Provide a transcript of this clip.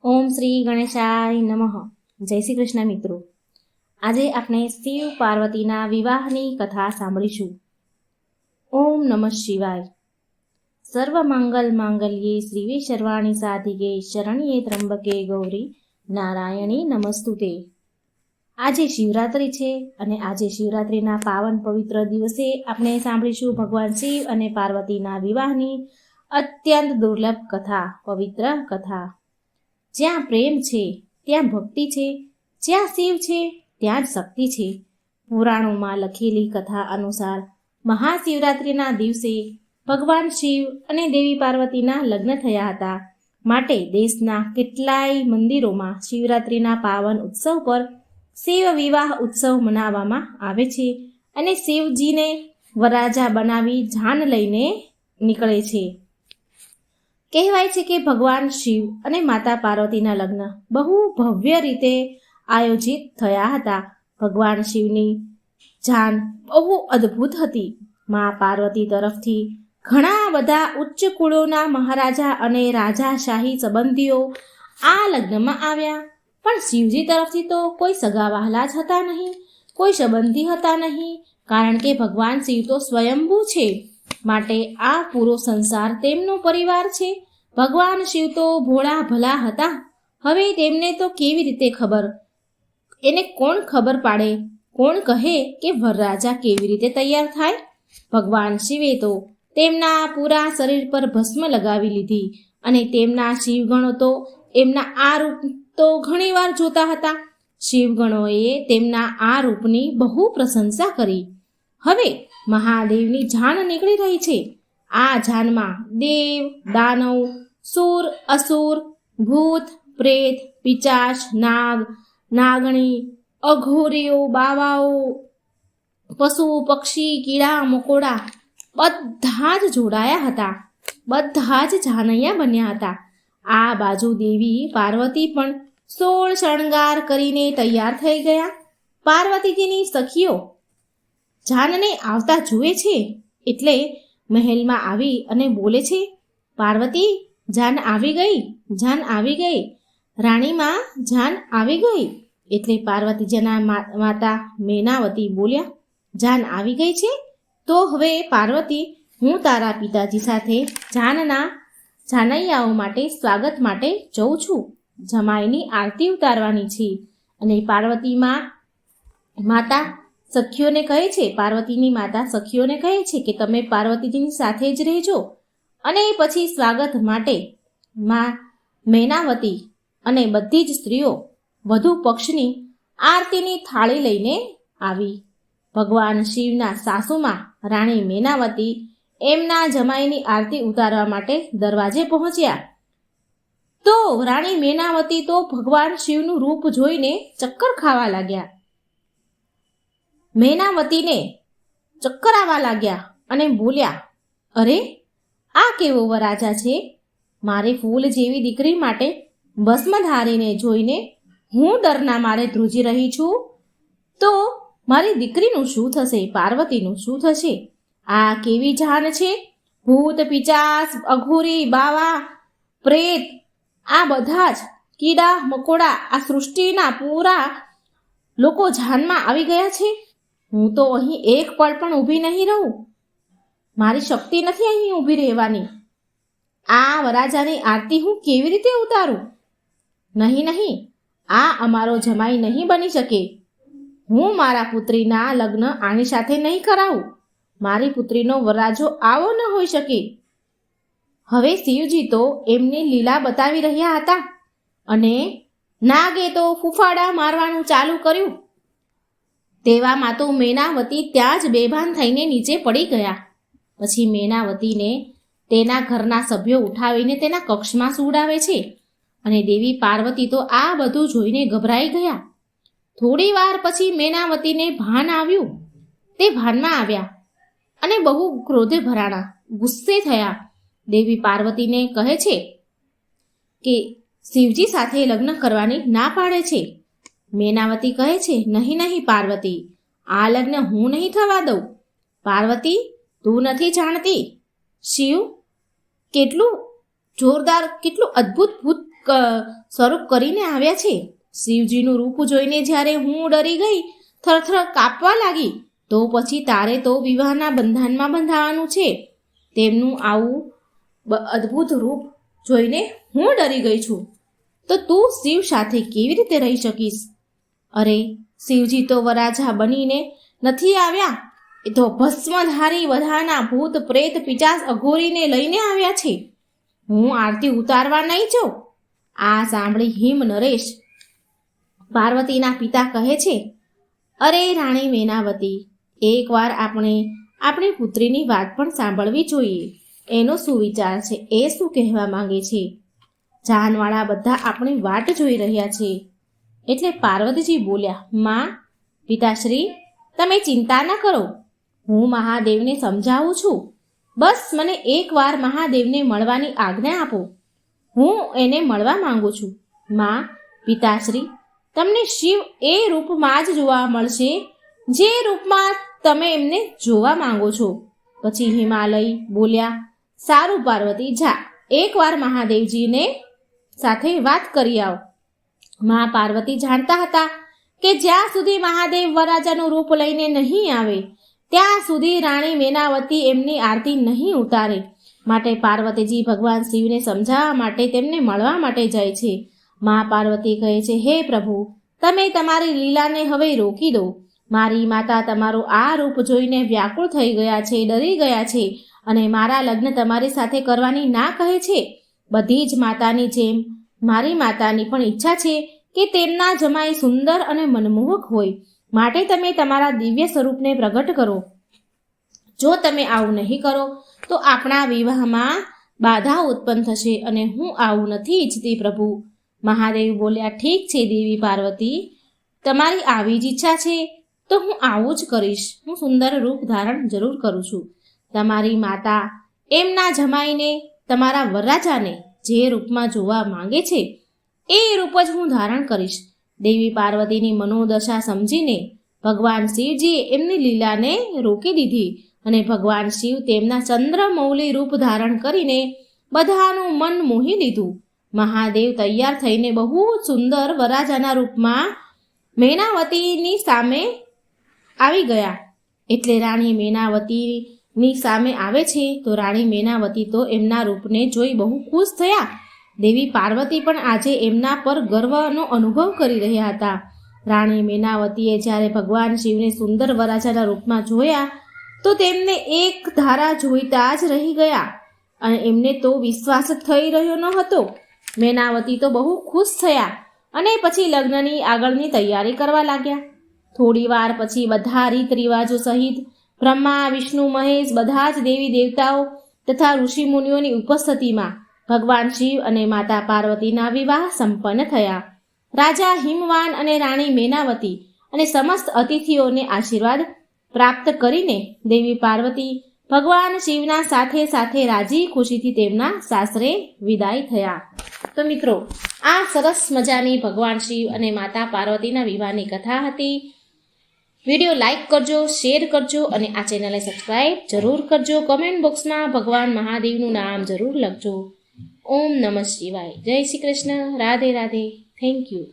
ઓમ શ્રી ગણેશાય નમઃ. જય શ્રી કૃષ્ણ મિત્રો. આજે આપણે શિવ પાર્વતીના વિવાહની કથા સાંભળીશું. ઓમ નમઃ શિવાય. સર્વ મંગલ માંગલ્યે શ્રીવે સર્વાણી સાધિકે શરણ્યે ત્રંબકે ગૌરી નારાયણી નમસ્તુતે. આજે શિવરાત્રિ છે અને આજે શિવરાત્રિના પાવન પવિત્ર દિવસે આપણે સાંભળીશું ભગવાન શિવ અને પાર્વતીના વિવાહની અત્યંત દુર્લભ કથા, પવિત્ર કથા. જ્યાં પ્રેમ છે ત્યાં ભક્તિ છે, જ્યાં શિવ છે ત્યાં જ શક્તિ છે. પુરાણોમાં લખેલી કથા અનુસાર મહાશિવરાત્રિના દિવસે ભગવાન શિવ અને દેવી પાર્વતીના લગ્ન થયા હતા. માટે દેશના કેટલાય મંદિરોમાં શિવરાત્રિના પાવન ઉત્સવ પર શિવ વિવાહ ઉત્સવ મનાવવામાં આવે છે અને શિવજીને વરરાજા બનાવી જાન લઈને નીકળે છે. કહેવાય છે કે ભગવાન શિવ અને માતા પાર્વતીના લગ્ન બહુ ભવ્ય રીતે આયોજિત થયા હતા. ભગવાન શિવની જાન બહુ અદ્ભુત હતી. મા પાર્વતી તરફથી ઘણા બધા ઉચ્ચ કુળોના મહારાજા અને રાજાશાહી સંબંધીઓ આ લગ્નમાં આવ્યા. પણ શિવજી તરફથી તો કોઈ સગા વહાલા જ હતા નહીં, કોઈ સંબંધી હતા નહીં, કારણ કે ભગવાન શિવ તો સ્વયંભૂ છે. માટે આ પૂરો સંસાર તેમનો પરિવાર છે. ભગવાન શિવ તો ભોળા ભલા હતા. હવે તેમને તો કેવી રીતે ખબર, એને કોણ ખબર પાડે, કોણ કહે કે વરરાજા કેવી રીતે તૈયાર થાય? ભગવાન શિવે તો તેમના પૂરા શરીર પર ભસ્મ લગાવી લીધી અને તેમના શિવગણો તો એમના આ રૂપ તો ઘણીવાર જોતા હતા. શિવગણોએ તેમના આ રૂપની બહુ પ્રશંસા કરી. હવે મહાદેવની જાન નીકળી રહી છે. આ જાનમાં દેવ, દાનવ, સુર, અસુર, ભૂત, પ્રેત, પિચાચ, નાગ, નાગણી, અઘોરીઓ, બાવાઓ, પશુ, પક્ષી, કીડા, મકોડા બધા જ જોડાયા હતા. બધા જ જાનૈયા બન્યા હતા. આ બાજુ દેવી પાર્વતી પણ 16 શણગાર કરીને તૈયાર થઈ ગયા. પાર્વતીજીની સખીઓ જાનને આવતા જુએ છે એટલે મહેલમાં આવી અને બોલે છે, પાર્વતી, જાન આવી ગઈ, જાન આવી ગઈ, રાણીમાં જાન આવી ગઈ. એટલે પાર્વતીજીના માતા મેનાવતી બોલ્યા, જાન આવી ગઈ છે તો હવે પાર્વતી, હું તારા પિતાજી સાથે જાનૈયાઓ માટે સ્વાગત માટે જઉં છું. જમાઈની આરતી ઉતારવાની છે. અને પાર્વતીમાં માતા સખીઓને કહે છે, પાર્વતીની માતા સખીઓને કહે છે કે તમે પાર્વતીજીની સાથે જ રહેજો. અને પછી સ્વાગત માટે માં મેનાવતી અને બધી જ સ્ત્રીઓ વધુ પક્ષની આરતીની થાળી લઈને આવી. ભગવાન શિવના સાસુમાં રાણી મેનાવતી એમના જમાઈની આરતી ઉતારવા માટે દરવાજે પહોંચ્યા. તો રાણી મેનાવતી તો ભગવાન શિવનું રૂપ જોઈને ચક્કર ખાવા લાગ્યા. મેનાવતીને ચક્કર આવવા લાગ્યા અને બોલ્યા, અરે આ કેવો વરરાજા છે? મારી ફૂલ જેવી દીકરી માટે ભસ્મ ધારીને જોઈને હું ડરના મારે ધ્રુજી રહી છું. તો મારી દીકરીનું શું થશે? પાર્વતીનું શું થશે? આ કેવી જાન છે? ભૂત, પિચાચ, અઘોરી, બાવા, પ્રેત, આ બધા જ કીડા મકોડા, આ સૃષ્ટિના પૂરા લોકો જાનમાં આવી ગયા છે. હું તો અહીં એક પળ પણ ઊભી નહીં રહું. મારી શક્તિ નથી અહીં ઊભી રહેવાની. આ વરરાજાની આરતી હું કેવી રીતે ઉતારું? નહીં નહીં, આ અમારો જમાઈ નહીં બની શકે. હું મારા પુત્રીના લગ્ન આની સાથે નહીં કરાવું. મારી પુત્રીનો વરરાજો આવો ન હોઈ શકે. હવે શિવજી તો એમની લીલા બતાવી રહ્યા હતા અને નાગે તો ફૂફાડા મારવાનું ચાલુ કર્યું. તેવામાં તો મેનાવતી ત્યાં જ બેભાન થઈને નીચે પડી ગયા. પછી મેનાવતીને તેના ઘરના સભ્યો ઉઠાવીને તેના કક્ષમાં સુવડાવે છે. અને દેવી પાર્વતી તો આ બધું જોઈને ગભરાઈ ગયા. થોડી વાર પછી મેનાવતીને ભાન આવ્યું. તે ભાનમાં આવ્યા અને બહુ ક્રોધે ભરાણા, ગુસ્સે થયા. દેવી પાર્વતીને કહે છે કે શિવજી સાથે લગ્ન કરવાની ના પાડે છે. મેનાવતી કહે છે, નહીં નહીં પાર્વતી, આ લગ્ન હું નહીં થવા દઉં. પાર્વતી, તું નથી જાણતી શિવ કેટલું જોરદાર, કેટલું અદ્ભુત સ્વરૂપ કરીને આવ્યા છે. શિવજીનું રૂપ જોઈને જ્યારે હું ડરી ગઈ, થરથર કાપવા લાગી, તો પછી તારે તો વિવાહના બંધનમાં બંધાવાનું છે. તેમનું આવું અદ્ભુત રૂપ જોઈને હું ડરી ગઈ છું. તો તું શિવ સાથે કેવી રીતે રહી શકીશ? અરે, શિવજી તો વરાજા બનીને નથી આવ્યા, એ તો ભસ્મધારી બધાના ભૂત પ્રેત પિચાસ અઘોરીને લઈને આવ્યા છે. હું આરતી ઉતારવા નહીં જાઉં. આ સાંભળી હિમ નરેશ પાર્વતીના પિતા કહે છે, અરે રાણી મેનાવતી, એકવાર આપણે આપણી પુત્રીની વાત પણ સાંભળવી જોઈએ. એનો શું વિચાર છે? એ શું કહેવા માંગે છે? જાનવાળા બધા આપણી વાટ જોઈ રહ્યા છે. એટલે પાર્વતીજી બોલ્યા, માં, પિતાશ્રી, તમે ચિંતા ન કરો. હું મહાદેવને સમજાવું છું. બસ મને એકવાર મહાદેવને મળવાની આજ્ઞા આપો. હું એને મળવા માંગુ છું. માં, પિતાશ્રી, તમને શિવ એ રૂપમાં જ જોવા મળશે જે રૂપમાં તમે એમને જોવા માંગો છો. પછી હિમાલય બોલ્યા, સારું પાર્વતી, જા એકવાર મહાદેવજીને સાથે વાત કરી આવ. મા પાર્વતી જાણતા હતા કે જ્યાં સુધી મહાદેવ વરરાજાનું રૂપ લઈને નહીં આવે ત્યાં સુધી રાણી મેનાવતી એમની આરતી નહીં ઉતારે. માટે પાર્વતીજી ભગવાન શિવને સમજાવવા માટે તેમને મળવા માટે જાય છે. મા પાર્વતી કહે છે, હે પ્રભુ, તમે તમારી લીલાને હવે રોકી દો. મારી માતા તમારું આ રૂપ જોઈને વ્યાકુળ થઈ ગયા છે, ડરી ગયા છે અને મારા લગ્ન તમારી સાથે કરવાની ના કહે છે. બધી જ માતાની જેમ મારી માતાની પણ ઈચ્છા છે કે તેમના જમાઈ સુંદર અને મનમોહક હોય. માટે તમે તમારા દિવ્ય સ્વરૂપને પ્રગટ કરો. જો તમે આવું નહીં કરો તો આપણા વિવાહમાં બાધા ઉત્પન્ન થશે અને હું આવું નથી ઈચ્છતી પ્રભુ. મહાદેવ બોલ્યા, ઠીક છે દેવી પાર્વતી, તમારી આવી જ ઈચ્છા છે તો હું આવું જ કરીશ. હું સુંદર રૂપ ધારણ જરૂર કરું છું. તમારી માતા એમના જમાઈને, તમારા વરરાજાને જે રૂપમાં જોવા માંગે છે એ રૂપ જ હું ધારણ કરીશ. દેવી પાર્વતીની મનોદશા સમજીને ભગવાન શિવજીએ એમની લીલાને રોકી દીધી અને ભગવાન શિવ તેમના ચંદ્રમૌલી રૂપ ધારણ કરીને બધાનું મન મોહી લીધું. મહાદેવ તૈયાર થઈને બહુ સુંદર વરરાજાના રૂપમાં મેનાવતીની સામે આવી ગયા. એટલે રાણી મેનાવતીની સામે આવે છે તો રાણી મેનાવતી તો એમના રૂપને જોઈ બહુ ખુશ થયા. દેવી પાર્વતી પણ આજે એમના પર ગર્વનો અનુભવ કરી રહ્યા હતા. રાણી મેનાવતીએ જ્યારે ભગવાન શિવને સુંદર વરરાજાના રૂપમાં જોયા તો તેમને એક ધારા જોઈતા જ રહી ગયા અને એમને તો વિશ્વાસ જ થઈ રહ્યો ન હતો. મેનાવતી તો બહુ ખુશ થયા અને પછી લગ્નની આગળની તૈયારી કરવા લાગ્યા. થોડી વાર પછી બધા રીત રિવાજો સહિત બ્રહ્મા, વિષ્ણુ, મહેશ બધા જ દેવી દેવતાઓ તથા ઋષિ મુનિઓની ઉપસ્થિતિમાં ભગવાન શિવ અને માતા પાર્વતીના વિવાહ સંપન્ન થયા. રાજા હિમવાન અને રાણી મેનાવતી અને સમસ્ત અતિથિઓને આશીર્વાદ પ્રાપ્ત કરીને દેવી પાર્વતી ભગવાન શિવના સાથે સાથે રાજી ખુશીથી તેમના સાસરે વિદાય થયા. તો મિત્રો, આ સરસ મજાની ભગવાન શિવ અને માતા પાર્વતીના વિવાહની કથા હતી. વિડીયો લાઈક કરજો, શેર કરજો અને આ ચેનલને સબસ્ક્રાઈબ જરૂર કરજો. કમેન્ટ બોક્સમાં ભગવાન મહાદેવનું નામ જરૂર લખજો. ઓમ નમઃ શિવાય. જય શ્રી કૃષ્ણ. રાધે રાધે. Thank you.